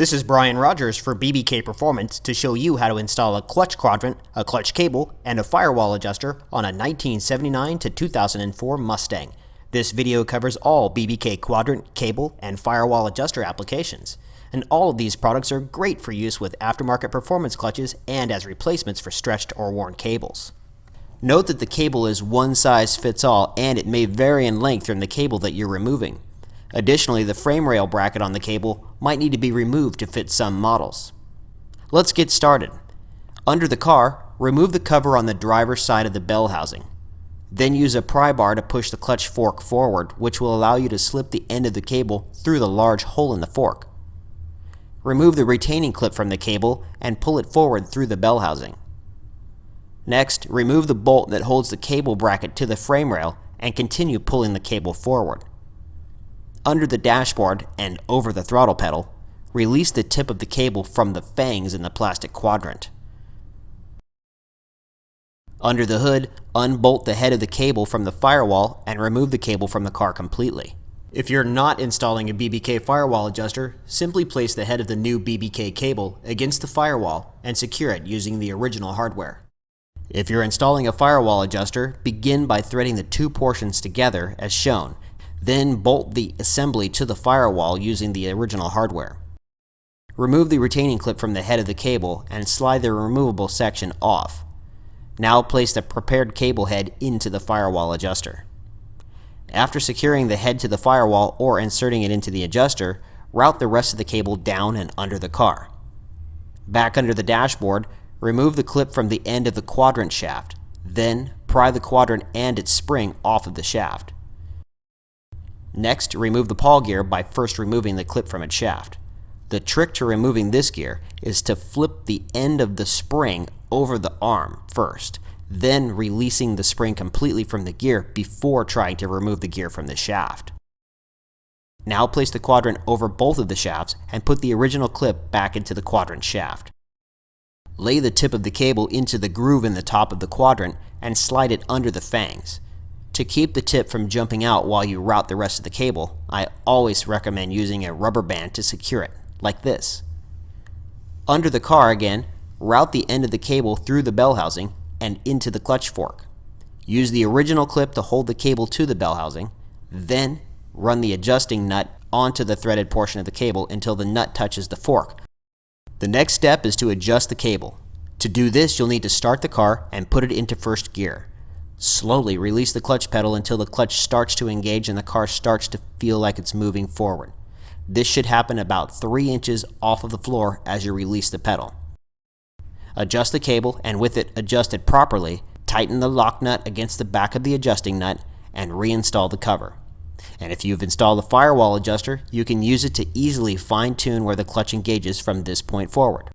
This is Brian Rogers for BBK Performance to show you how to install a clutch quadrant, a clutch cable, and a firewall adjuster on a 1979 to 2004 Mustang. This video covers all BBK quadrant, cable, and firewall adjuster applications. And all of these products are great for use with aftermarket performance clutches and as replacements for stretched or worn cables. Note that the cable is one size fits all and it may vary in length from the cable that you're removing. Additionally, the frame rail bracket on the cable might need to be removed to fit some models. Let's get started. Under the car, remove the cover on the driver's side of the bell housing. Then use a pry bar to push the clutch fork forward, which will allow you to slip the end of the cable through the large hole in the fork. Remove the retaining clip from the cable and pull it forward through the bell housing. Next, remove the bolt that holds the cable bracket to the frame rail and continue pulling the cable forward. Under the dashboard and over the throttle pedal, release the tip of the cable from the fangs in the plastic quadrant. Under the hood, unbolt the head of the cable from the firewall and remove the cable from the car completely. If you're not installing a BBK firewall adjuster, simply place the head of the new BBK cable against the firewall and secure it using the original hardware. If you're installing a firewall adjuster, begin by threading the two portions together as shown. Then bolt the assembly to the firewall using the original hardware. Remove the retaining clip from the head of the cable and slide the removable section off. Now place the prepared cable head into the firewall adjuster. After securing the head to the firewall or inserting it into the adjuster, route the rest of the cable down and under the car. Back under the dashboard, remove the clip from the end of the quadrant shaft. Then pry the quadrant and its spring off of the shaft. Next, remove the pawl gear by first removing the clip from its shaft. The trick to removing this gear is to flip the end of the spring over the arm first, then releasing the spring completely from the gear before trying to remove the gear from the shaft. Now place the quadrant over both of the shafts and put the original clip back into the quadrant shaft. Lay the tip of the cable into the groove in the top of the quadrant and slide it under the fangs. To keep the tip from jumping out while you route the rest of the cable, I always recommend using a rubber band to secure it, like this. Under the car again, route the end of the cable through the bell housing and into the clutch fork. Use the original clip to hold the cable to the bell housing, then run the adjusting nut onto the threaded portion of the cable until the nut touches the fork. The next step is to adjust the cable. To do this, you'll need to start the car and put it into first gear. Slowly release the clutch pedal until the clutch starts to engage and the car starts to feel like it's moving forward. This should happen about 3 inches off of the floor as you release the pedal. Adjust the cable and with it adjusted properly, tighten the lock nut against the back of the adjusting nut and reinstall the cover. And if you've installed the firewall adjuster, you can use it to easily fine-tune where the clutch engages from this point forward.